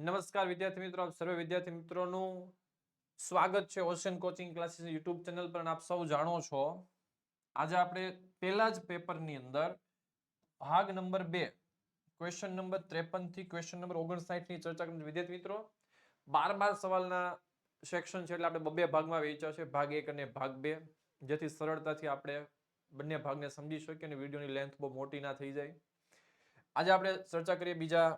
નમસ્કાર વિદ્યાર્થી મિત્રો, આપ સર્વે વિદ્યાર્થી મિત્રોનું સ્વાગત છે ocean coaching classes YouTube channel પર. આપ સૌ જાણો છો આજે આપણે પહેલા જ પેપરની અંદર ભાગ નંબર 2 ક્વેશ્ચન નંબર 53 થી ક્વેશ્ચન નંબર 59 ની ચર્ચા કરી. વિદ્યાર્થી મિત્રો 12 સવાલના સેક્શન છે એટલે આપણે બે ભાગમાં વહેંચ્યા છે, ભાગ 1 અને ભાગ 2, જેથી સરળતાથી આપણે બંને ભાગને સમજી શકીએ અને વિડીયોની લેન્થ બહુ મોટી ના થઈ જાય. આજે આપણે ચર્ચા કરીએ બીજા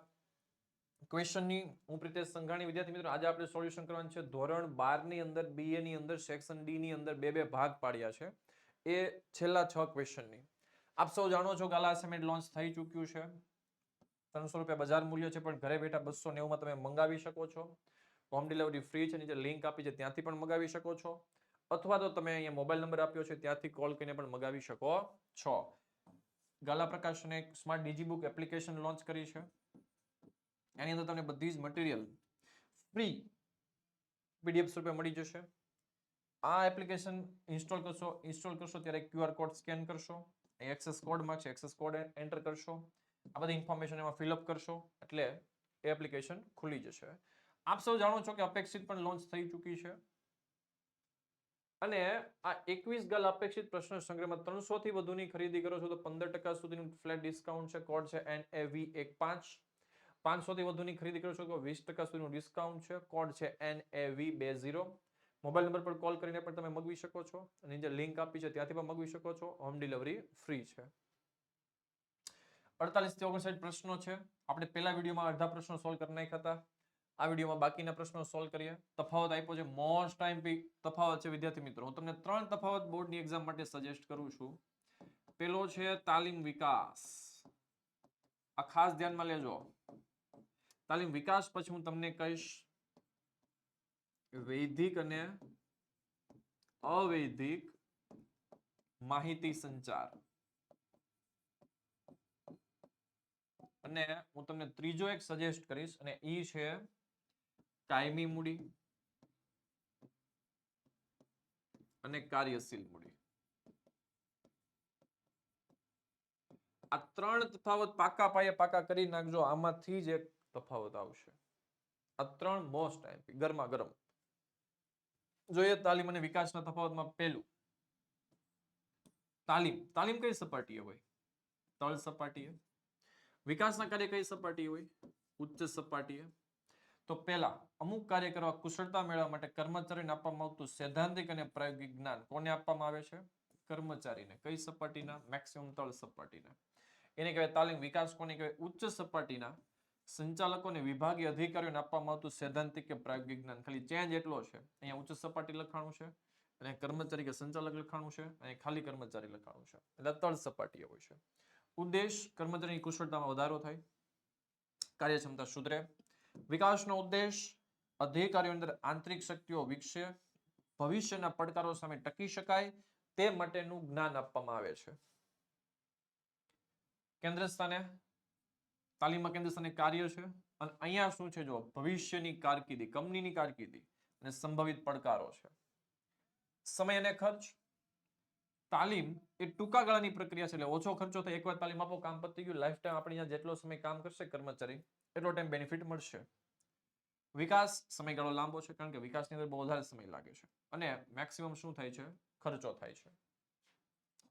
ક્વેશ્ચનની. હું પ્રિતેશ સંઘાણી. વિદ્યાર્થી મિત્રો આજે આપણે સોલ્યુશન કરવાનું છે ધોરણ 12 ની અંદર BA ની અંદર સેક્શન ડી ની અંદર બે ભાગ પાડ્યા છે એ છેલ્લા 6 ક્વેશ્ચનની. આપ સૌ જાણો છો કે આલા અસાઇનમેન્ટ લોન્ચ થઈ ચૂક્યું છે. 300 રૂપિયા બજાર મૂલ્ય છે, પણ ઘરે બેઠા 290 માં તમે મંગાવી શકો છો. હોમ ડિલિવરી ફ્રી છે, નીચે લિંક આપી છે ત્યાંથી પણ મંગાવી શકો છો, અથવા તો તમે અહીંયા મોબાઈલ નંબર આપ્યો છે ત્યાંથી કોલ કરીને પણ મંગાવી શકો છો. ગાલા પ્રકાશને એક સ્માર્ટ ડિજીબુક એપ્લિકેશન લોન્ચ કરી છે. એની અંદર તમને બધી જ મટીરિયલ ફ્રી PDF સ્વરૂપે મળી જશે. આ એપ્લિકેશન ઇન્સ્ટોલ કરશો ત્યારે QR કોડ સ્કેન કરશો, એક્સેસ કોડ માંગશે, એક્સેસ કોડ એન્ટર કરશો, આ બધી ઇન્ફોર્મેશન એમાં ફિલઅપ કરશો એટલે એ એપ્લિકેશન ખુલી જશે. આપ સૌ જાણો છો કે અપેક્ષિત પણ લોન્ચ થઈ ચૂકી છે અને આ 21 ગલ અપેક્ષિત પ્રશ્ન સંગ્રહમાં 300 થી વધુની ખરીદી કરો છો તો 15% સુધીનું ફ્લેટ ડિસ્કાઉન્ટ છે. કોડ છે NAV15. 500 થી વધુની ખરીદી કરો છો તો 20% સુધીનું ડિસ્કાઉન્ટ છે. કોડ છે NAV20. મોબાઈલ નંબર પર કોલ કરીને પણ તમે મગવી શકો છો, અને જે લિંક આપી છે ત્યાંથી પણ મગવી શકો છો. હોમ ડિલિવરી ફ્રી છે. 48 થી 59 પ્રશ્નો છે. આપણે પહેલા વિડીયોમાં અડધા પ્રશ્નો સોલ્વ કરી નાખ્યા હતા. આ વિડીયોમાં બાકીના પ્રશ્નો સોલ્વ કરીએ. તફાવત આપ્યો છે, મોસ્ટ ટાઈમ તફાવત છે વિદ્યાર્થી મિત્રો. હું તમને 3 તફાવત બોર્ડની એક્ઝામ માટે સજેસ્ટ કરું છું. પેલો છે તાલીમ વિકાસ. આ ખાસ ધ્યાનમાં લેજો. તાલીમ વિકાસ પછી હું તમને કહીશ વૈધિક અને અવૈધિક માહિતી સંચાર, અને હું તમને ત્રીજો એક સજેસ્ટ કરીશ અને ઈ છે કાયમી મૂડી અને કાર્યશીલ મૂડી. આ 3 તફાવત પાકા પાયે પાકા કરી નાખજો, આમાંથી જ એક તફાવત આવશે. આ 3 મોસ્ટ ટાઈમ ગરમા ગરમ જોઈએ. તાલીમ અને વિકાસના તફાવતમાં પહેલું તાલીમ કઈ સપાટીએ હોય? તળ સપાટીએ. વિકાસના કાર્ય કઈ સપાટીએ હોય? ઉચ્ચ સપાટીએ. તો પહેલા અમુક કાર્ય કરવા કુશળતા મેળવવા માટે કર્મચારીને આપવામાં આવતું સૈદ્ધાંતિક અને પ્રાયોગિક જ્ઞાન કોને આપવામાં આવે છે? કર્મચારીને. કઈ સપાટીના? મેક્સિમમ તળ સપાટીના. એને કહેવાય તાલીમ. વિકાસ કોને કહેવાય? ઉચ્ચ સપાટીના સંચાલકોને વિભાગીય અધિકારીઓને આપવામાં આવતું સૈદ્ધાંતિક કે પ્રાયોગિક જ્ઞાન. ખાલી ચેન્જ એટલો છે, અહીંયા ઉચ્ચ સપાટી લખાણું છે અને કર્મચારી કે સંચાલક લખાણું છે, અને ખાલી કર્મચારી લખાણું છે, એટલે તળ સપાટીએ હોય છે. ઉદ્દેશ કર્મચારીની કુશળતામાં વધારો થાય, કાર્યક્ષમતા સુધરે. વિકાસનો ઉદ્દેશ અધિકારીઓ અંદર આંતરિક શક્તિઓ વિકસે, ભવિષ્યના પડકારો સામે ટકી શકાય તે માટેનું જ્ઞાન આપવામાં આવે છે. કેન્દ્ર સ્થાને તાલીમમાં કેન્દ્ર સ્થાને કાર્ય છે, અને અહીંયા શું છે જો ભવિષ્યની કારકિર્દી, કંપનીની કારકિર્દી અને સંભવિત પડકારો છે. સમય અને ખર્ચ. તાલીમ એ ટૂંકા ગાળાની પ્રક્રિયા છે, એટલે ઓછો ખર્ચો થાય. એકવાર તાલીમ આપો, કામ પતી ગયું. લાઈફ ટાઈમ આપણે જેટલો સમય કામ કરશે કર્મચારી એટલો ટાઈમ બેનિફિટ મળશે. વિકાસ સમયગાળો લાંબો છે, કારણ કે વિકાસની અંદર બહુ વધારે સમય લાગે છે, અને મેક્સિમમ શું થાય છે? ખર્ચો થાય છે.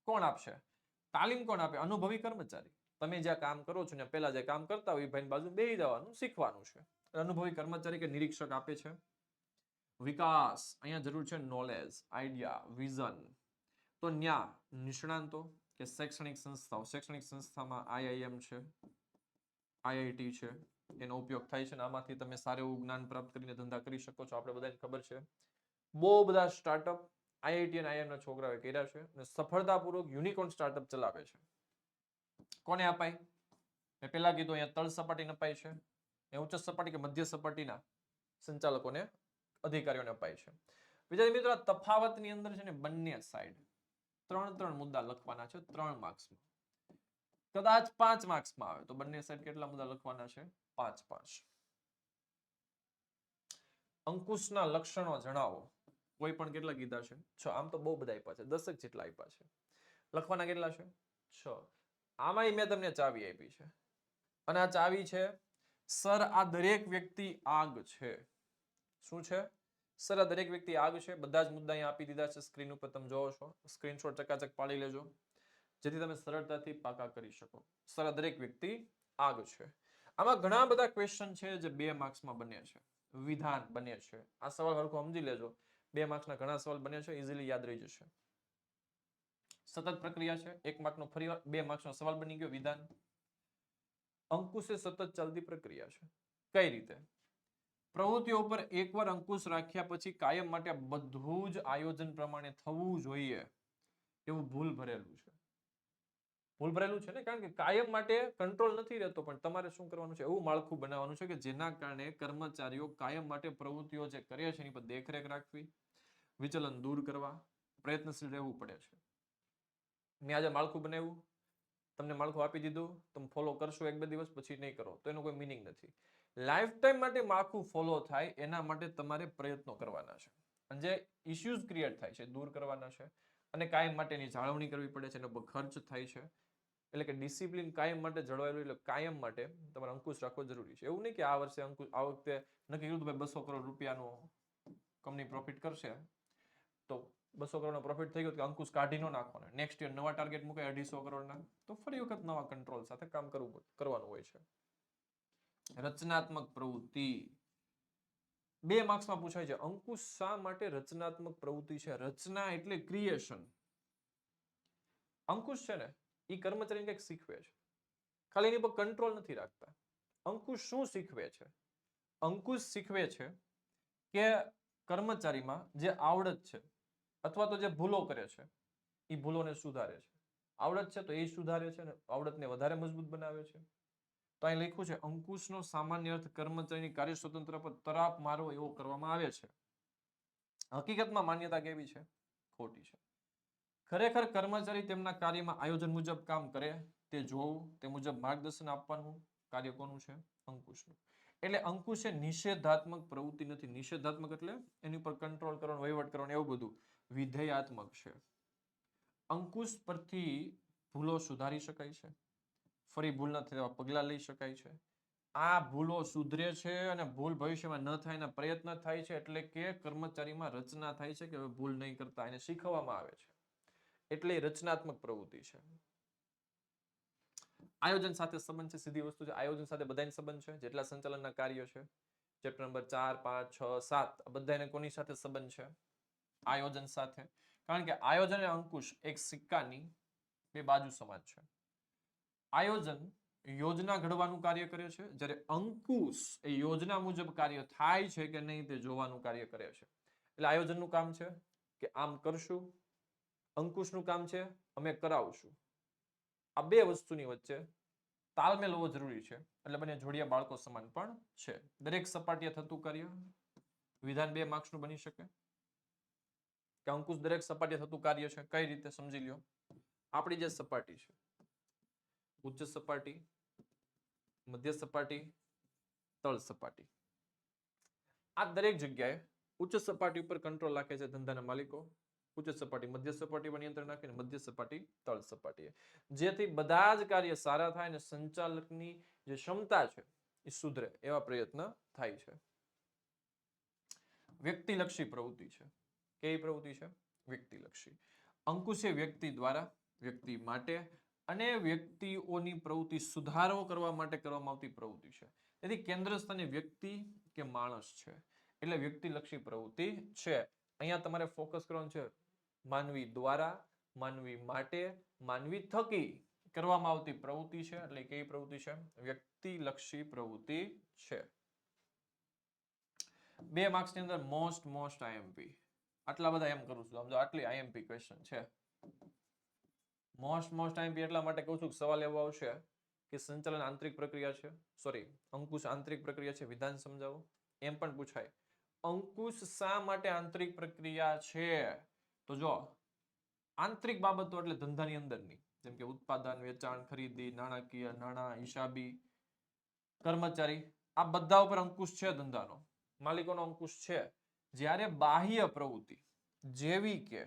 કોણ આપશે તાલીમ? કોણ આપે? અનુભવી કર્મચારી. તમે જ્યાં કામ કરો છો ને પહેલા જે કામ કરતા હોય ભાઈ બાજુ બેસી જવાનું, શીખવાનું છે. અનુભવી કર્મચારી કે નિરીક્ષક આપે છે. વિકાસ અહીંયા જરૂર છે નોલેજ, આઈડિયા, વિઝન. તો ન્યા નિષ્ણાંતો કે શૈક્ષણિક સંસ્થાઓ. શૈક્ષણિક સંસ્થામાં IIM છે, IIT છે, એનો ઉપયોગ થાય છે, અને આમાંથી તમે સારું એવું જ્ઞાન પ્રાપ્ત કરીને ધંધા કરી શકો છો. આપણે બધાને ખબર છે બહુ બધા સ્ટાર્ટઅપ IIT અને IIM ના છોકરાઓએ કર્યા છે, અને સફળતાપૂર્વક યુનિકોર્ન સ્ટાર્ટઅપ ચલાવે છે. કોને અપાય? મેં પહેલા કીધું અહીંયા તળ સપાટીને અપાય છે, એ ઉચ્ચ સપાટી કે મધ્ય સપાટીના સંચાલકોને, અધિકારીઓને અપાય છે. વિદ્યાર્થી મિત્રો, તફાવતની અંદર છે ને બંને સાઈડ 3 મુદ્દા લખવાના છે 3 માર્ક્સમાં. કદાચ 5 માર્ક્સમાં આવે તો બંને સાઈડ કેટલા મુદ્દા લખવાના છે? 5. અંકુશના લક્ષણો જણાવો. કોઈ પણ કેટલા કીધા છે? 6. આમ તો બહુ બધા આપ્યા છે, 10 જેટલા આપ્યા છે. લખવાના કેટલા છે? 6. આમાંય મેં તમને ચાવી આપી છે, અને આ ચાવી છે સર આ દરેક વ્યક્તિ આગ છે. શું છે? સર આ દરેક વ્યક્તિ આગ છે. બધા જ મુદ્દા અહીંયા આપી દીધા છે સ્ક્રીન ઉપર, તમે જોવો છો. સ્ક્રીનશોટ ચકાચક પાડી લેજો જેથી તમે સરળતાથી પાકા કરી શકો. સર આ દરેક વ્યક્તિ આગ છે. આમાં ઘણા બધા ક્વેશ્ચન છે જે 2 માર્ક્સમાં બને છે, વિધાન બને છે. આ સવાલ હરખો સમજી લેજો. 2 માર્ક્સના ઘણા સવાલ બને છે, ઇઝીલી યાદ રહી જશે. સતત પ્રક્રિયા છે, 1 માર્કનો ફરી 2 માર્ક્સનો સવાલ બની ગયો વિધાન. અંકુશ એ સતત ચાલતી પ્રક્રિયા છે. કઈ રીતે? પ્રવૃત્તિઓ ઉપર એકવાર અંકુશ રાખ્યા પછી કાયમ માટે બધું જ આયોજન પ્રમાણે થવું જોઈએ એવું ભૂલ ભરેલું છે. ભૂલ ભરેલું છે ને, કારણ કે કાયમ માટે કંટ્રોલ નથી રહેતો, પણ તમારે શું કરવાનું છે? એવું માળખું બનાવવાનું છે કે જેના કારણે કર્મચારીઓ કાયમ માટે પ્રવૃત્તિઓ જે કરે છે એની પર દેખરેખ રાખવી, વિચલન દૂર કરવા, પ્રયત્નશીલ રહેવું પડે છે. મેં આજે માળખું બનાવ્યું, તમને માળખું આપી દીધું, તમે ફોલો કરશો 1-2 દિવસ, પછી નહીં કરો તો એનો કોઈ મિનિંગ નથી. લાઈફ ટાઈમ માટે માળખું ફોલો થાય એના માટે તમારે પ્રયત્નો કરવાના છે, અને જે ઇશ્યુઝ ક્રિએટ થાય છે દૂર કરવાના છે, અને કાયમ માટેની જાળવણી કરવી પડે છે, એનો ખર્ચ થાય છે. એટલે કે ડિસિપ્લિન કાયમ માટે જળવાયેલું, એટલે કાયમ માટે તમારે અંકુશ રાખવો જરૂરી છે. એવું નહીં કે આ વર્ષે અંકુશ, આ વખતે નક્કી કર્યું ભાઈ 200 કરોડ રૂપિયાનું કંપની પ્રોફિટ કરશે, તો 200 કરોડનો પ્રોફિટ થઈ ગયો તો અંકુશ કાઢી ન નાખવાનો. નેક્સ્ટ યર નવા ટાર્ગેટ મૂકે 250 કરોડના, તો ફરી વખત નવા કંટ્રોલ સાથે કામ કરવાનું હોય છે. રચનાત્મક પ્રવૃત્તિ 2 માર્ક્સમાં પૂછાય છે. અંકુશ શા માટે રચનાત્મક પ્રવૃત્તિ છે? રચના એટલે ક્રિએશન. અંકુશ છે ને એ કર્મચારીને કંઈક શીખવે છે, ખાલી એની પર કંટ્રોલ નથી રાખતા. અંકુશ શું શીખવે છે? અંકુશ શીખવે છે કે કર્મચારીમાં જે આવડત છે અથવા તો જે ભૂલો કરે છે એ ભૂલોને સુધારે છે. આવડત છે તો એ સુધારે છે, અને આવડતને વધારે મજબૂત બનાવે છે. તો અહીં લખ્યું છે અંકુશનો સામાન્ય અર્થ કર્મચારીની કાર્ય સ્વતંત્ર પર તરાપ મારવો એવો કરવામાં આવે છે. હકીકતમાં માન્યતા કેવી છે? ખોટી છે. ખરેખર કર્મચારી તેમના કાર્યમાં આયોજન મુજબ કામ કરે તે જોવું, તે મુજબ માર્ગદર્શન આપવાનું કાર્ય કોનું છે? અંકુશનું. એટલે અંકુશ એ નિષેધાત્મક પ્રવૃત્તિ નથી. નિષેધાત્મક એટલે એની પર કંટ્રોલ કરવાનો, વહીવટ કરવાનો, એવું બધું. વિધેયાત્મક છે. અંકુશ પરથી ભૂલો સુધારી શકાય છે, ફરી ભૂલ ન થાય તેવા પગલા લઈ શકાય છે. આ ભૂલો સુધરે છે અને ભૂલ ભવિષ્યમાં ન થાય એના પ્રયત્ન થાય છે, એટલે કે કર્મચારીમાં રચના થાય છે કે હવે ભૂલ નહીં કરતા, એને શીખવવામાં આવે છે. એટલે રચનાત્મક પ્રવૃત્તિ છે. આયોજન સાથે સંબંધ છે, સીધી વસ્તુ છે. આયોજન સાથે બધાને સંબંધ છે, જેટલા સંચાલનના કાર્યો છે. ચેપ્ટર નંબર 4, 5, 6, 7 આ બધાને કોની સાથે સંબંધ છે? આયોજન સાથે. કારણ કે આયોજન અને અંકુશ એક સિક્કાની 2 બાજુ સમાન છે. આયોજન યોજના ઘડવાનું કાર્ય કરે છે, જ્યારે અંકુશ એ યોજના મુજબ કાર્ય થાય છે કે નહીં તે જોવાનું કાર્ય કરે છે. એટલે આયોજનનું કામ છે કે આમ કરશું, અંકુશનું કામ છે અમે કરાવશું. આ 2 વસ્તુની વચ્ચે તાલમેલ હોવો જરૂરી છે, એટલે બંને જોડિયા બાળકો સમાન પણ છે. દરેક સપાટીએ થતું કાર્ય વિધાન 2 માર્ક્સનું બની શકે કે અંકુશ દરેક સપાટીએ થતું કાર્ય છે. કઈ રીતે સમજી લ્યો. આપણી જે સપાટી છે, ઉચ્ચ સપાટી, મધ્ય સપાટી, તળ સપાટી, આ દરેક જગ્યાએ ઉચ્ચ સપાટી ઉપર કંટ્રોલ રાખે છે ધંધાના માલિકો. ઉચ્ચ સપાટી મધ્ય સપાટી પર નિયંત્રણ રાખે, મધ્ય સપાટી તળ સપાટીએ, જેથી બધા જ કાર્ય સારા થાય અને સંચાલકની જે ક્ષમતા છે એ સુધરે એવા પ્રયત્ન થાય છે. વ્યક્તિલક્ષી પ્રવૃત્તિ છે. કેવી પ્રવૃત્તિ છે? વ્યક્તિલક્ષી. અંકુશ એ વ્યક્તિ દ્વારા, વ્યક્તિ માટે અને વ્યક્તિઓની પ્રવૃત્તિ સુધારો કરવા માટે કરવામાં આવતી પ્રવૃત્તિ છે. તેથી કેન્દ્ર સ્થાને વ્યક્તિ કે માણસ છે, એટલે વ્યક્તિલક્ષી પ્રવૃત્તિ છે. અહીંયા તમારે ફોકસ કરવાનું છે માનવી દ્વારા, માનવી માટે, માનવી થકી કરવામાં આવતી પ્રવૃત્તિ છે. એટલે કેવી પ્રવૃત્તિ છે? વ્યક્તિલક્ષી પ્રવૃત્તિ છે. 2 માર્ક્સની અંદર મોસ્ટ આઈએમપી, આટલા બધા એમ કરું છું, સમજો આટલી આઈએમપી ક્વેશ્ચન છે. મોસ્ટ આઈએમપી એટલા માટે કહું છું કે સવાલ એવો આવશે કે સંચાલન આંતરિક પ્રક્રિયા છે, સોરી અંકુશ આંતરિક પ્રક્રિયા છે, વિધાન સમજાવો. એમ પણ પૂછાય અંકુશ શા માટે આંતરિક પ્રક્રિયા છે? તો જો આંતરિક બાબતો એટલે ધંધાની અંદરની, જેમ કે ઉત્પાદન, વેચાણ, ખરીદી, નાણાકીય, નાણાં, હિસાબી, કર્મચારી, આ બધા ઉપર અંકુશ છે ધંધાનો, માલિકોનો અંકુશ છે. જ્યારે બાહ્ય પ્રવૃત્તિ જેવી કે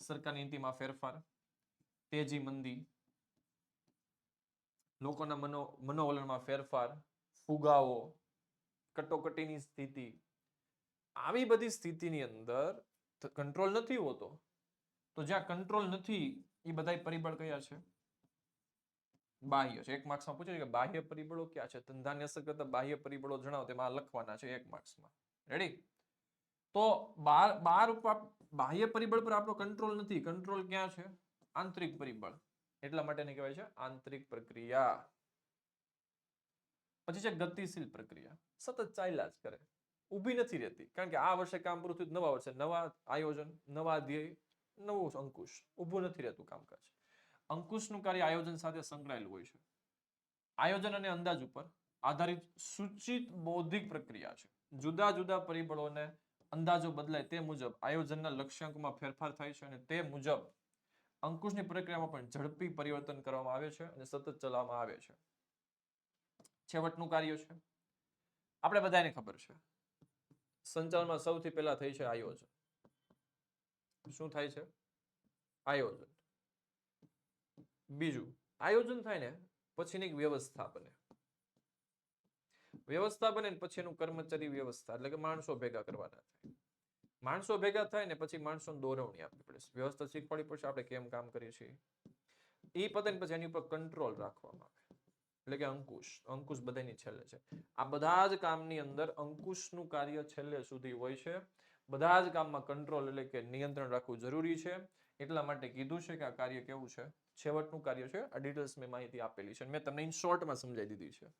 સરકારની નીતિમાં ફેરફાર, તેજી મંદી, લોકોના મનોવલણમાં ફેરફાર, ફુગાવો, કટોકટીની સ્થિતિ, આવી બધી સ્થિતિની અંદર કંટ્રોલ નથી હોતો. તો જ્યાં કંટ્રોલ નથી એ બધા પરિબળ કયા છે? બાહ્ય છે. 1 માર્ક્સમાં પૂછે છે કે બાહ્ય પરિબળો ક્યાં છે? ધંધાની અસર કરતા બાહ્ય પરિબળો જણાવો, તેમાં લખવાના છે 1 માર્ક્સમાં. રેડી? તો બાર ઉપર બાહ્ય પરિબળ પર આપણો કંટ્રોલ નથી. કંટ્રોલ ક્યાં છે? આંતરિક પરિબળ. એટલા માટે એને કહેવાય છે આંતરિક પ્રક્રિયા. પછી છે ગતિશીલ પ્રક્રિયા. સતત ચાલ્યા જ કરે, ઊભી નથી રહેતી. કારણ કે આ વર્ષે કામ પૂરું થયું, નવા વર્ષે નવા આયોજન, નવા ધ્યેય, નવું અંકુશ. ઊભું નથી રહેતું કામકાજ. અંકુશનું કાર્ય આયોજન સાથે સંકળાયેલું હોય છે. આયોજન અને અંદાજ ઉપર આધારિત સૂચિત બૌદ્ધિક પ્રક્રિયા છે. જુદા જુદા પરિબળોને અંદાજો બદલાય તે મુજબ આયોજનના લક્ષ્યાંકમાં ફેરફાર થાય છે અને તે મુજબ અંકુશની પ્રક્રિયામાં પણ ઝડપી પરિવર્તન કરવામાં આવે છે અને સતત ચલાવવામાં આવે છે. છેવટનું કાર્ય છે, આપણે બધાને ખબર છે, સંચાલનમાં સૌથી પહેલા થાય છે આયોજન. શું થાય છે? આયોજન. બીજું, આયોજન થાય ને પછીની એક વ્યવસ્થા બને. વ્યવસ્થા બને પછી એનું કર્મચારી વ્યવસ્થા, એટલે કે માણસો ભેગા કરવાના થાય. માણસો ભેગા થાય ને પછી માણસોને દોરવણી આપવી પડે, વ્યવસ્થા શીખવાડવી પડશે, આપણે કેમ કામ કરીએ છીએ. એ પતે પછી એની ઉપર કંટ્રોલ રાખવામાં આવે, એટલે કે અંકુશ. અંકુશ બધાની છેલ્લે છે. આ બધા જ કામની અંદર અંકુશનું કાર્ય છેલ્લે સુધી હોય છે. બધા જ કામમાં કંટ્રોલ એટલે કે નિયંત્રણ રાખવું જરૂરી છે. એટલા માટે કીધું છે કે આ કાર્ય કેવું છે? છેવટનું કાર્ય છે. આ ડિટેલ્સ મેં માહિતી આપેલી છે, મેં તમને ઇન શોર્ટમાં સમજાવી દીધી છે.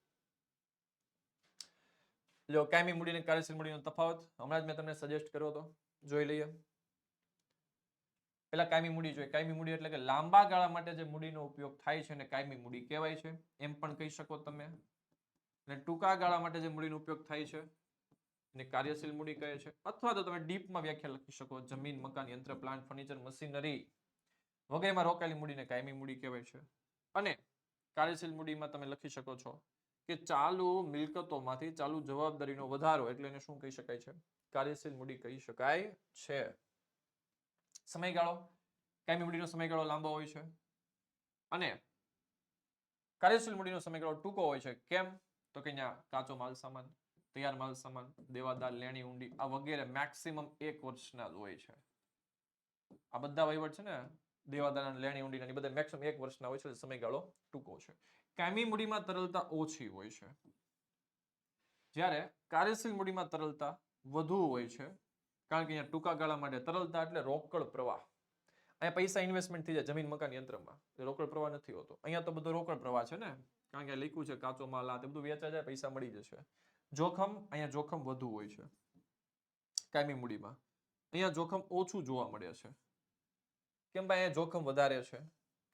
જો કાયમી મૂડી અને કાર્યશીલ મૂડીનો તફાવત હમણાં જ મેં તમને સજેસ્ટ કર્યો હતો, જોઈ લઈએ. પેલા કાયમી મૂડી જોઈએ. કાયમી મૂડી એટલે કે લાંબા ગાળા માટે જે મૂડીનો ઉપયોગ થાય છે એને કાયમી મૂડી કહેવાય છે, એમ પણ કહી શકો તમે. અને ટૂંકા ગાળા માટે જે મૂડીનો ઉપયોગ થાય છે એને કાર્યશીલ મૂડી કહે છે. અથવા તો તમે ડીપમાં વ્યાખ્યા લખી શકો, જમીન, મકાન, યંત્ર, પ્લાન્ટ, ફર્નિચર, મશીનરી વગેરેમાં રોકાયેલી મૂડીને કાયમી મૂડી કહેવાય છે. અને કાર્યશીલ મૂડીમાં તમે લખી શકો છો કે ચાલુ મિલકતોમાંથી ચાલુ જવાબદારીનો વધારો, એટલે એને શું કહી શકાય છે? કાર્યશીલ મૂડી કહી શકાય છે. સમયગાળો, કાયમી મૂડીનો સમયગાળો લાંબો હોય છે અને કાર્યશીલ મૂડીનો સમયગાળો ટૂંકો હોય છે. કેમ? તો કે અહીંયા કાચો માલ સામાન, તૈયાર માલ સામાન, દેવાદાર, લેણી ઊંડી આ વગેરે મેક્સિમમ 1 વર્ષના જ હોય છે. આ બધા વહીવટ છે ને, દેવાદાર, લેણી ઊંડી બધા મેક્સિમમ 1 વર્ષના હોય છે, સમયગાળો ટૂંકો છે. કાયમી મૂડીમાં તરલતા ઓછી હોય છે, જ્યારે કાર્યશીલ મૂડીમાં તરલતા વધુ હોય છે. કારણ કે અહીંયા ટૂંકા ગાળા માટે તરલતા એટલે રોકડ પ્રવાહ. અહીંયા પૈસા ઇન્વેસ્ટમેન્ટ થઈ જાય જમીન, મકાન, યંત્રમાં, રોકડ પ્રવાહ નથી હોતો. અહીંયા તો બધો રોકડ પ્રવાહ છે ને, કારણ કે લખ્યું છે કાચો માલ, આ બધું વેચાઈ જાય, પૈસા મળી જશે. જોખમ, અહીંયા જોખમ વધુ હોય છે કાયમી મૂડીમાં. અહીંયા જોખમ ઓછું જોવા મળે છે. કેમ ભાઈ? અહીંયા જોખમ વધારે છે.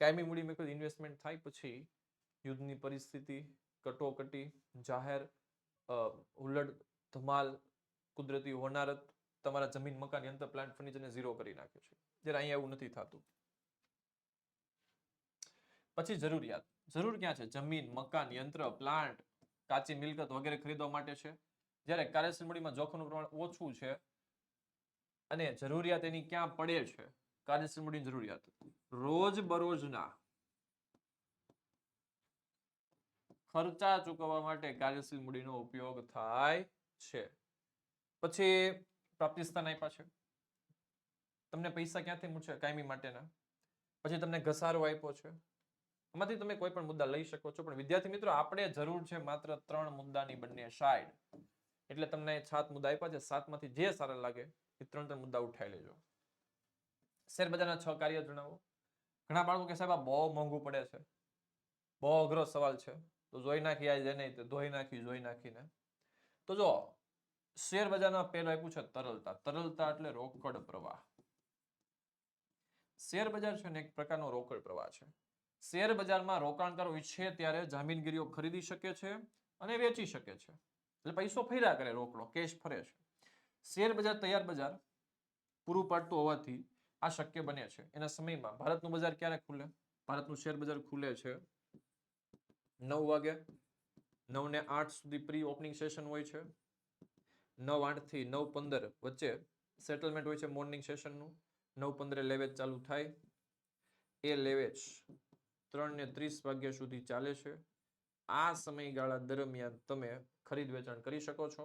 કાયમી મૂડીમાં કોઈ ઇન્વેસ્ટમેન્ટ થાય પછી યુદ્ધની પરિસ્થિતિ, કટોકટી, જાહેર હુલ્લડ, ધમાલ, કુદરતી હોનારત તમારા જમીન, મકાન, યંત્ર, પ્લાન્ટ, ફર્નિચરને ઝીરો કરી નાખે છે. જ્યારે અહીંયા એવું નથી થતું. પછી જરૂરિયાત. જરૂર ક્યાં છે? જમીન, મકાન, યંત્ર, પ્લાન્ટ, કાચી મિલકત વગેરે ખરીદવા માટે છે. જ્યારે કાર્યશીલ મૂડીમાં જોખમનું પ્રમાણ ઓછું છે અને જરૂરિયાત એની ક્યાં પડે છે? કાર્યશીલ મૂડીની જરૂરિયાત રોજબરોજના ખર્ચા ચૂકવવા માટે કાર્યશીલ મૂડીનો ઉપયોગ થાય છે. પછી પ્રાપ્તિ સ્થાન આપ્યા છે. તમને પૈસા ક્યાંથી મળશે? કાયમી માટેના. પછી તમને ઘસારો આપ્યો છે. આમાંથી તમે કોઈ પણ મુદ્દા લઈ શકો છો, પણ વિદ્યાર્થી મિત્રો આપણે જરૂર છે માત્ર 3 મુદ્દાની બંને સાઈડ. એટલે તમને 7 મુદ્દા આપ્યા છે, 7માંથી જે સારા લાગે એ 3 મુદ્દા ઉઠાઈ લેજો. શેર બજારના 6 કાર્ય જણાવો. ઘણા બાળકો કે સાહેબ આ બહુ મોંઘું પડે છે, બહુ અઘરો સવાલ છે, તો જોઈ નાખી આજે નહીં તો ધોઈ નાખી જોઈ નાખીને. તો જો શેર બજારમાં પહેલું આપ્યું છે તરલતા. તરલતા એટલે રોકડ પ્રવાહ. શેર બજાર છે ને એક પ્રકારનો રોકડ પ્રવાહ છે. શેર બજારમાં રોકાણકારો ઈચ્છે ત્યારે જામીનગીરીઓ ખરીદી શકે છે અને વેચી શકે છે. એટલે પૈસો ફર્યા કરે, રોકડો કેશ ફરે છે. શેર બજાર તૈયાર બજાર પૂરું પાડતું હોવાથી આ શક્ય બને છે. એના સમયમાં ભારતનું બજાર ક્યારે ખુલે? ભારતનું શેર બજાર ખુલે છે 9 વાગે. 9 ને 8 સુધી પ્રી ઓપનિંગ સેશન હોય છે. 9:08 થી 9:15 વચ્ચે સેટલમેન્ટ હોય છે મોર્નિંગ સેશનનું. 9:15 લેવેચ ચાલુ થાય. એ લેવેચ 3:30 વાગ્યા સુધી ચાલે છે. આ સમયગાળા દરમિયાન તમે ખરીદ વેચાણ કરી શકો છો.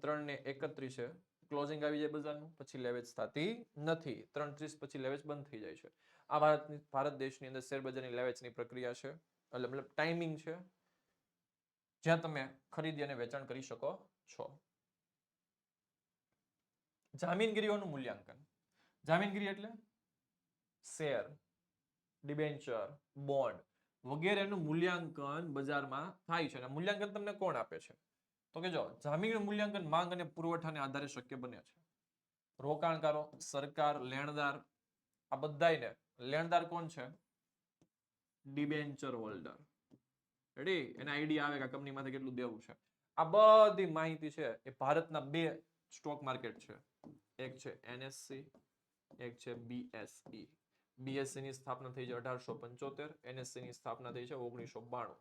3 ને 31 ક્લોઝિંગ આવી જાય બજારનું, પછી લેવેચ થતી નથી. 3:30 પછી લેવેચ બંધ થઈ જાય છે. આ ભારત દેશની અંદર શેર બજારની લેવેચની પ્રક્રિયા છે, એટલે મતલબ ટાઈમિંગ છે જ્યાં તમે ખરીદી અને વેચાણ કરી શકો છો. જામીનગીરીઓનું મૂલ્યાંકન. જામીનગીરી એટલે શેર, ડિબેન્ચર, બોન્ડ વગેરેનું મૂલ્યાંકન બજારમાં થાય છે. અને મૂલ્યાંકન તમને કોણ આપે છે? તો કે જો જામીનનું મૂલ્યાંકન માંગ અને પુરવઠાને આધારે શક્ય બને છે. રોકાણકારો, સરકાર, લેણદાર, આ બધાયને લેણદાર કોણ છે? Debenture holder. રેડી? એને આઈડિયા આવે કે આ કંપનીમાંથી કેટલું દેવું છે. આ બધી માહિતી છે એ ભારતના બે સ્ટોક માર્કેટ છે. એક છે NSE, એક છે BSE. BSE ની સ્થાપના થઈ છે 1875, NSE ની સ્થાપના થઈ છે 1992.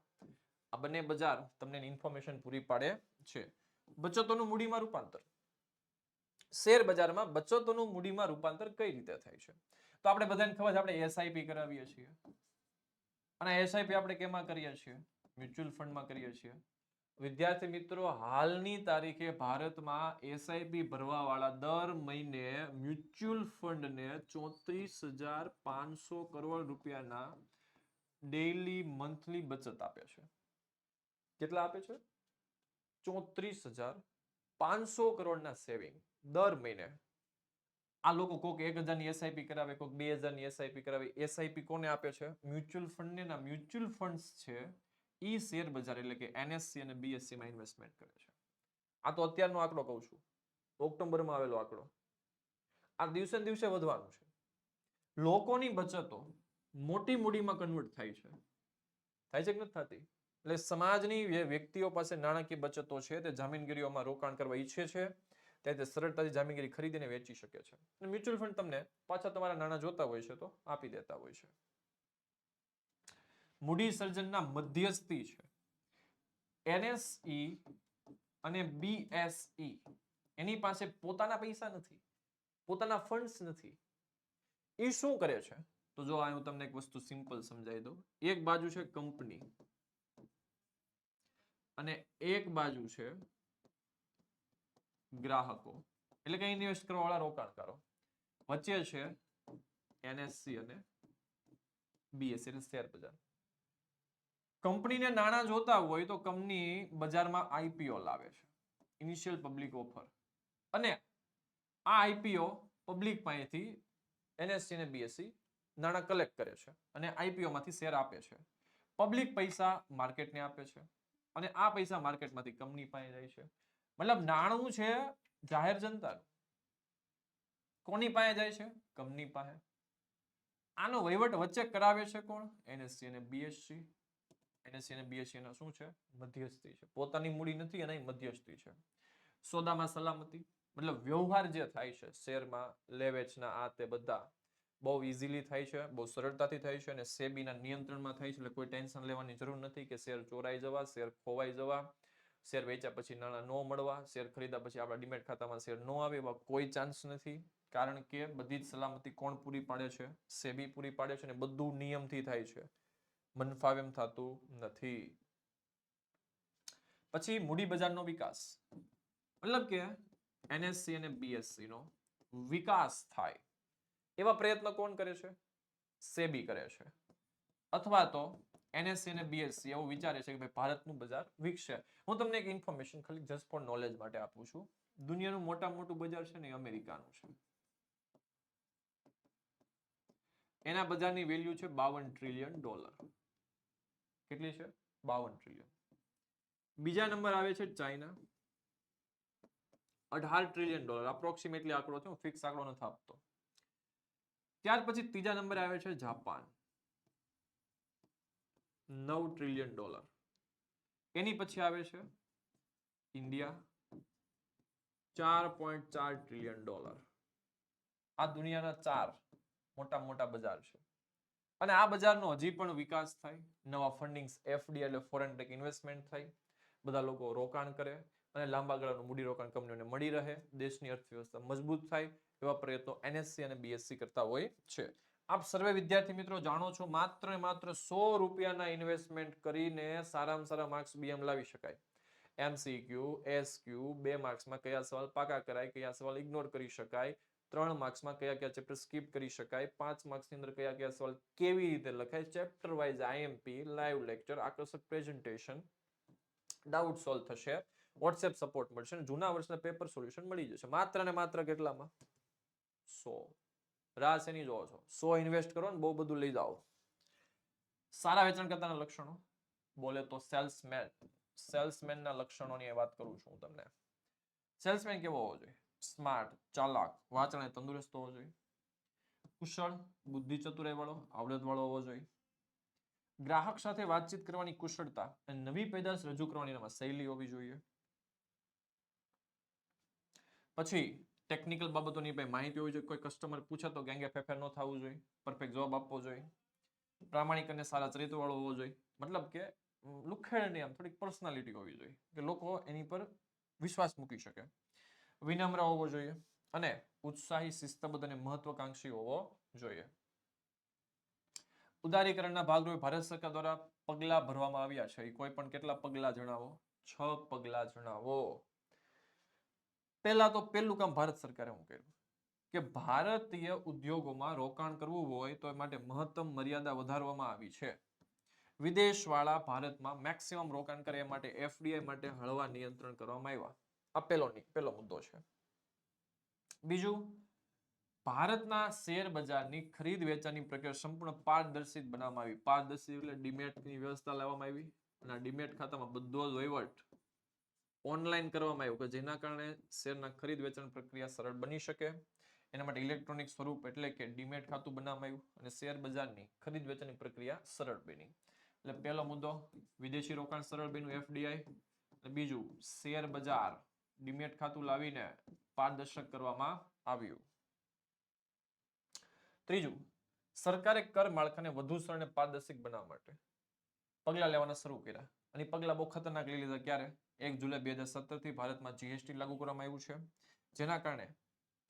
આ બંને બજાર તમને ઇન્ફોર્મેશન પૂરી પાડે છે. બચતોનું મૂડીમાં રૂપાંતર. શેર બજારમાં બચતોનું મૂડીમાં રૂપાંતર કઈ રીતે થાય છે? તો આપણે બધાને ખબર છે, આપણે SIP કરાવીએ છીએ. અને SIP આપણે કેમાં કરીએ છીએ? મ્યુચ્યુઅલ ફંડમાં કરીએ છીએ. વિદ્યાર્થી મિત્રો, હાલની તારીખે ભારતમાં SIP ભરવા વાળા દર મહિને મ્યુચ્યુઅલ ફંડને 34,500 કરોડ રૂપિયાના ડેઈલી મંથલી બચત આપે છે. કેટલા આપે છે? 34,500 કરોડના સેવિંગ દર મહિને. આ લોકો કોક 1,000 ની SIP કરાવે, કોક 2,000 ની SIP કરાવે. SIP કોને આપે છે? મ્યુચ્યુઅલ ફંડ ને. ના મ્યુચ્યુઅલ ફંડ્સ છે ઈ શેર બજાર એટલે કે NSE અને BSE માં ઇન્વેસ્ટમેન્ટ કરે છે. આ તો અત્યારનો આંકડો કહું છું, ઓક્ટોબરમાં આવેલો આંકડો. આ દિવસે ને દિવસે વધવાનું છે. લોકોની બચતો મોટી મૂડીમાં કન્વર્ટ થાય છે. થાય છે કે નથી થતી? એટલે સમાજની વ્યક્તિઓ પાસે નાણાકીય બચતો છે તે જામીનગીરીઓમાં રોકાણ કરવા ઈચ્છે છે, તે સરળતાથી જામીનગીરી ખરીદીને વેચી શકે છે. મ્યુચ્યુઅલ ફંડ તમને પાછા તમારા નાણાં જોતા હોય છે તો આપી દેતા હોય છે. મૂડી સર્જનના મધ્યસ્થી છે. NSE અને BSE એની પાસે પોતાના પૈસા નથી, પોતાના ફંડ્સ નથી. એ શું કરે છે? તો જો હું તમને એક વસ્તુ સિમ્પલ સમજાવી દઉં. એક બાજુ છે કંપની અને એક બાજુ છે ગ્રાહકો, એટલે કે ઇન્વેસ્ટ કરવા વાળા રોકાણકારો. વચ્ચે છે NSE અને BSE એટલે શેર બજાર. કંપનીને નાણાં જોતા હોય તો કંપની બજારમાં IPO લાવે છે, ઇનિશિયલ પબ્લિક ઓફર. અને આ IPO પબ્લિક પાસેથી NSE અને BSE નાણાં કલેક્ટ કરે છે અને IPO માંથી શેર આપે છે. પબ્લિક પૈસા માર્કેટને આપે છે અને આ પૈસા માર્કેટમાંથી કંપની પાસે જાય છે. મતલબ નાણું છે જાહેર જનતાનું. કોની પાસે જાય છે? કંપની પાસે. આનો વહીવટ વચ્ચે કરાવે છે કોણ? NSE અને BSE. NSE અને BSE ના શું છે? મધ્યસ્થી છે. પોતાની મૂડી નથી અને મધ્યસ્થી છે. સોદામાં સલામતી, મતલબ વ્યવહાર જે થાય છે શેરમાં, લેવેચના આ તે બધા બહુ ઇઝીલી થાય છે, બહુ સરળતાથી થાય છે અને સેબીના નિયંત્રણમાં થાય છે. એટલે કોઈ ટેન્શન લેવાની જરૂર નથી કે શેર ચોરાઈ જવા, શેર ખોવાઈ જવા, શેર વેચ્યા પછી નાણાં ન મળવા, શેર ખરીદ્યા પછી આપણા ડીમેટ ખાતામાં શેર ન આવે, એવા કોઈ ચાન્સ નથી. કારણ કે બધી જ સલામતી કોણ પૂરી પાડે છે? સેબી પૂરી પાડે છે. અને બધું નિયમથી થાય છે, મન ફાવે એમ થતું નથી. પછી મૂડી બજારનો વિકાસ, મતલબ કે NSE અને BSE નો વિકાસ થાય એવા પ્રયત્ન કોણ કરે છે? સેબી કરે છે. અથવા તો NSE અને BSE એવું વિચારે છે કે ભાઈ ભારતનું બજાર વિકસે. હું તમને એક ઇન્ફોર્મેશન ખાલી જસ્ટ ફોર નોલેજ માટે આપું છું. દુનિયાનું મોટામાં મોટું બજાર છે ને એ અમેરિકાનું છે. એના બજારની વેલ્યુ છે $52 ટ્રિલિયન. કેટલી છે? 52 ટ્રિલિયન. બીજા નંબર આવે છે ચાઇના, $18 ટ્રિલિયન. અપ્રોક્સિમેટલી આંકડો છે, હું ફિક્સ આંકડો નથી આપતો. ત્યાર પછી ત્રીજા નંબરે આવે છે જાપાન, $9 ટ્રિલિયન. એની પછી આવે છે ઇન્ડિયા, $4.4 ટ્રિલિયન. આ દુનિયાના 4 મોટા મોટા બજાર છે. અને આ બજારનો હજી પણ વિકાસ થાય, નવા ફંડિંગ FD એટલે ફોરેન ડાયરેક્ટ ઇન્વેસ્ટમેન્ટ થાય, બધા લોકો રોકાણ કરે અને લાંબા ગાળાનું મૂડીરોકાણ કંપનીઓને મળી રહે, દેશની અર્થવ્યવસ્થા મજબૂત થાય, એવા પ્રયત્નો NSE અને BSE કરતા હોય છે. આપ સર્વે વિદ્યાર્થી મિત્રો જાણો છો માત્ર ને માત્ર 100 રૂપિયાના ઇન્વેસ્ટમેન્ટ કરીને સારામાં સારા માર્ક્સ બીએમ લાવી શકાય. એમસીક્યુ, એસક્યુ, 2 માર્ક્સમાં કયા સવાલ પાકા કરાય, કયા સવાલ ઇગ્નોર કરી શકાય, 3 માર્ક્સમાં કયા કયા ચેપ્ટર સ્કીપ કરી શકાય, 5 માર્ક્સની અંદર કયા કયા સવાલ કેવી રીતે લખાય, chapter wise IMP, live lecture, આકર્ષક પ્રેઝન્ટેશન, ડાઉટ સોલ્વ થશે, વોટ્સએપ સપોર્ટ મળશે અને જૂના વર્ષના પેપર સોલ્યુશન મળી જશે. માત્ર ને માત્ર કેટલામાં? 100. રાહ શેની જોવો છો? 100 ઇન્વેસ્ટ કરો ને બહુ બધું લઈ જાઓ. સારા વેચાણકર્તાના લક્ષણો બોલે તો સેલ્સમેનના લક્ષણોની વાત કરું છું હું તમને. સેલ્સમેન કેવો હોવો જોઈએ? સ્માર્ટ, ચાલાક, વાંચણે તંદુરસ્ત હોવો જોઈએ, કુશળ, બુદ્ધિ ચતુરાઈ વાળો, આવડત વાળો હોવો જોઈએ, ગ્રાહક સાથે વાતચીત કરવાની કુશળતા અને નવી પેદાશ રજૂ કરવાની શૈલી હોવી જોઈએ. પછી ટેકનિકલ બાબતોની માહિતી હોવી જોઈએ. કોઈ કસ્ટમર પૂછે તો ગેંગે ફેફેર ન થવું જોઈએ, પરફેક્ટ જવાબ આપવો જોઈએ, પ્રામાણિક અને સારા ચરિત્ર વાળો હોવો જોઈએ. મતલબ કે લુખેડની આમ થોડીક પર્સનાલિટી હોવી જોઈએ કે લોકો એની પર વિશ્વાસ મૂકી શકે. વિનમ્ર હોવો જોઈએ અને ઉત્સાહી, શિસ્તબદ્ધ અને મહત્વાકાંક્ષી હોવો જોઈએ. ઉદારીકરણના ભાગરૂપે ભારત સરકાર દ્વારા પગલા ભરવામાં આવ્યા છે. કોઈ પણ કેટલા પગલા જણાવો? 6 પગલા જણાવો. પહેલા તો પહેલું કામ ભારત સરકારે શું કર્યું કે ભારતીય ઉદ્યોગોમાં રોકાણ કરવું હોય તો એ માટે મહત્તમ મર્યાદા વધારવામાં આવી છે. વિદેશવાળા ભારતમાં મેક્સિમમ રોકાણ કરે એ માટે એફડીઆઈ માટે હળવા નિયંત્રણ કરવામાં આવ્યા. આ પહેલો મુદ્દો છે. બીજું, ભારતના શેર બજારની ખરીદ વેચાણની પ્રક્રિયા સંપૂર્ણ પારદર્શિત બનાવવામાં આવી. પારદર્શિત એટલે ડીમેટની વ્યવસ્થા લાવવામાં આવી અને આ ડીમેટ ખાતામાં બધો જ વહીવટ ઓનલાઈન કરવામાં આવ્યો કે જેના કારણે શેરના ખરીદ વેચાણ પ્રક્રિયા સરળ બની શકે. એના માટે ઇલેક્ટ્રોનિક સ્વરૂપ એટલે કે ડીમેટ ખાતું બનાવવામાં આવ્યું અને શેર બજારની ખરીદ વેચાણની પ્રક્રિયા સરળ બની. એટલે પહેલો મુદ્દો વિદેશી રોકાણ સરળ બન્યું, એફડીઆઈ. બીજું, શેર બજાર ડીમેટ ખાતું લાવીને પારદર્શક કરવામાં આવ્યું. ત્રીજું, સરકારે કર માળખાને વધુ સરળ અને પારદર્શક બનાવવા માટે પગલા લેવાના શરૂ કર્યા. અને પગલા બહુ ખતરનાક લઈ લીધા. ક્યારે? 1 જુલાઈ 2017 થી ભારતમાં જીએસટી લાગુ કરવામાં આવ્યું છે. જેના કારણે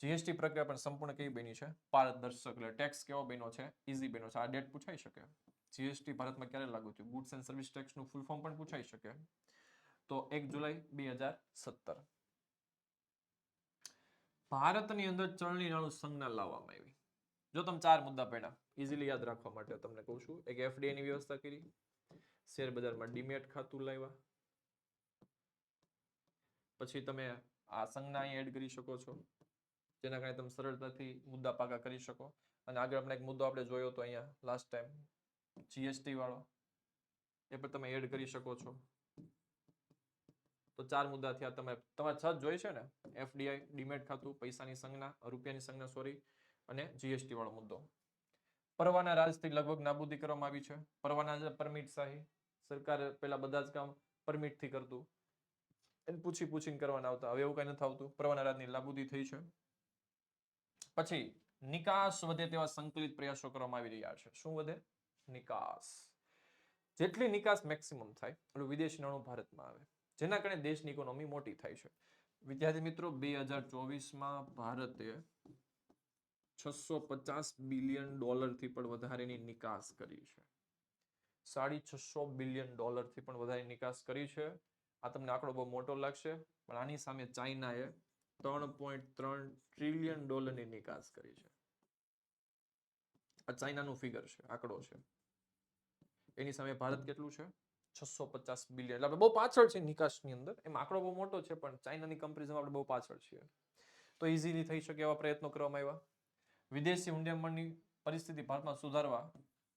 જીએસટી પ્રક્રિયા પણ સંપૂર્ણ કેવી બની છે? પારદર્શક. એટલે ટેક્સ કેવો બન્યો છે? ઈઝી બન્યો છે. આ ડેટ પૂછાઈ શકે. જીએસટી ભારતમાં ક્યારે લાગુ થયું? ગુડ્સ એન્ડ સર્વિસ ટેક્સનું ફૂલ ફોર્મ પણ પૂછાઈ શકે. તો 1 જુલાઈ 2017. ભારતની અંદર ચલણી નાણું સંજ્ઞા લાવવામાં આવી. જો તમે 4 મુદ્દા પડ્યા ઈઝીલી યાદ રાખવા માટે તમને કહું છું. એક એફડીઆઈ ની વ્યવસ્થા કરી, શેર બજારમાં ડીમેટ ખાતું લાવ્યા, પછી તમે આ સંજ્ઞા અહીં એડ કરી શકો છો જેના કારણે તમે સરળતાથી મુદ્દા પાકા કરી શકો. અને આગળ આપણે એક મુદ્દો આપણે જોયો તો અહીંયા લાસ્ટ ટાઈમ જીએસટી વાળો, એ પણ તમે એડ કરી શકો છો. તો 4 મુદ્દા થયા. તમારે 6 જોઈ છે ને? એફડીઆઈ, ડીમેટ ખાતું, પૈસાની સંજ્ઞા, રૂપિયાની સંજ્ઞા સોરી, અને જીએસટી વાળો મુદ્દો. પરવાના રાજથી લગભગ નાબૂદી કરવામાં આવી છે. પરવાના પરમિટ શાહી, સરકાર પેલા બધા જ કામ પરમિટ થી કરતું, એને પૂછીને કરવાના આવતા. હવે એવું કઈ નથી આવતું. પરવાના રાજની નાબૂદી થઈ છે. પછી નિકાસ વધે તેવા સંકલિત પ્રયાસો કરવામાં આવી રહ્યા છે. શું વધે? નિકાસ. જેટલી નિકાસ મેક્સિમમ થાય એટલું વિદેશી નાણું ભારતમાં આવે, જેના કારણે દેશની ઇકોનોમી મોટી થાય છે. વિદ્યાર્થી મિત્રો, 2024માં ભારતે $650 બિલિયન થી પણ વધારેની નિકાસ કરી છે. $650 બિલિયન થી પણ વધારે નિકાસ કરી છે. આ તમને આંકડો બહુ મોટો લાગશે પણ આની સામે ચાઇનાએ $3.3 ટ્રિલિયન ની નિકાસ કરી છે. આ ચાઇનાનું ફિગર છે, આંકડો છે. એની સામે ભારત કેટલું છે? 650 બિલિયન. એટલે આપણે બહુ પાછળ છે નિકાસની અંદર. એમ આંકડો બહુ મોટો છે પણ ચાઇનાની કમ્પેરિઝનમાં આપણે બહુ પાછળ છીએ. તો ઈઝીલી થઈ શકે એવા પ્રયત્નો કરવામાં આવ્યા. વિદેશી હુંડિયામણની પરિસ્થિતિ ભારતમાં સુધારવા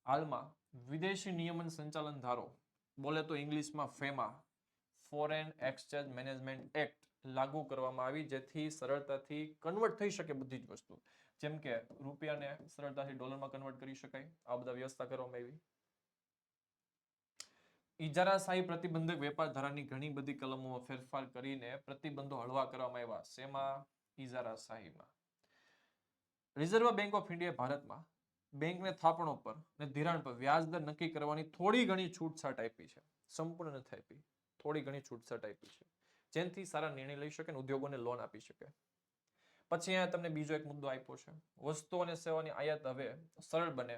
હાલમાં વિદેશી નિયમન સંચાલન ધારો, બોલે તો ઇંગ્લિશમાં ફેમા, ફોરેન એક્સચેન્જ મેનેજમેન્ટ એક્ટ લાગુ કરવામાં આવી, જેથી સરળતાથી કન્વર્ટ થઈ શકે બધી જ વસ્તુ. જેમ કે રૂપિયાને સરળતાથી ડોલરમાં કન્વર્ટ કરી શકાય. આ બધા વ્યવસ્થા કરવામાં આવી. ઇજારાશાહી પ્રતિબંધક વેપાર ધારાની ઘણી બધી કલમોમાં ફેરફાર કરીને પ્રતિબંધો હળવા કરવામાં આવ્યા. શેમાં? ઇજારાશાહીમાં. રિઝર્વ બેંક ઓફ ઇન્ડિયા ભારતમાં બેંકને થાપણો પર અને ધિરાણ પર વ્યાજ દર નક્કી કરવાની થોડી ઘણી છૂટછાટ આપી છે. સંપૂર્ણ નથી આપી, થોડી ઘણી છૂટછાટ આપી છે, જેનાથી સારા નિર્ણય લઈ શકે અને ઉદ્યોગોને લોન આપી શકે. પછી અહીંયા તમને બીજો એક મુદ્દો આપ્યો છે, વસ્તુઓ અને સેવાની આયાત હવે સરળ બને,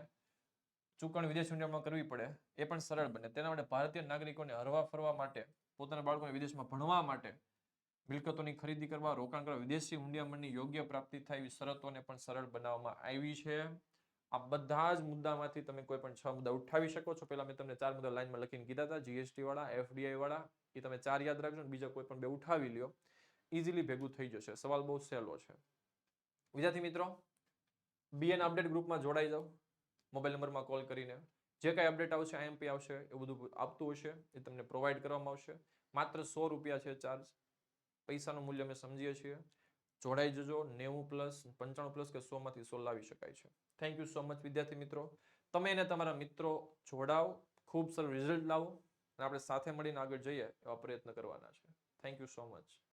ચૂકવણી વિદેશ હુંડિયામણમાં કરવી પડે એ પણ સરળ બને. તેના માટે ભારતીય નાગરિકોને હરવા ફરવા માટે, પોતાના બાળકોને વિદેશમાં ભણવા માટે, મિલકતોની ખરીદી કરવા, રોકાણ કરવા, વિદેશી હુંડિયામણની યોગ્ય પ્રાપ્તિ થાય એવી શરતોને પણ સરળ બનાવવામાં આવી છે. આ બધા જ મુદ્દામાંથી તમે કોઈ પણ 6 મુદ્દા ઉઠાવી શકો છો. પહેલા મેં તમને 4 મુદ્દા લાઈનમાં લખીને કીધા હતા, જીએસટી વાળા, એફડીઆઈ વાળા, એ તમે 4 યાદ રાખજો, બીજા કોઈ પણ 2 ઉઠાવી લ્યો, ઇઝીલી ભેગું થઈ જશે. સવાલ બહુ સહેલો છે. વિદ્યાર્થી મિત્રો, બીએન અપડેટ ગ્રુપમાં જોડાઈ જાઓ, મોબાઈલ નંબરમાં કોલ કરીને. જે કાંઈ અપડેટ આવશે, આઈએમપી આવશે, એ બધું આપતું હશે, એ તમને પ્રોવાઈડ કરવામાં આવશે. માત્ર 100 રૂપિયા છે ચાર્જ, પૈસાનું મૂલ્ય અમે સમજીએ છીએ. જોડાઈ જજો. 90+, 95+ કે 100માંથી 100 લાવી શકાય છે. થેન્ક યુ સો મચ વિદ્યાર્થી મિત્રો. તમે એને તમારા મિત્રો જોડાઓ, ખૂબ સારું રિઝલ્ટ લાવો, અને આપણે સાથે મળીને આગળ જઈએ એવા પ્રયત્ન કરવાના છે. Thank you so much.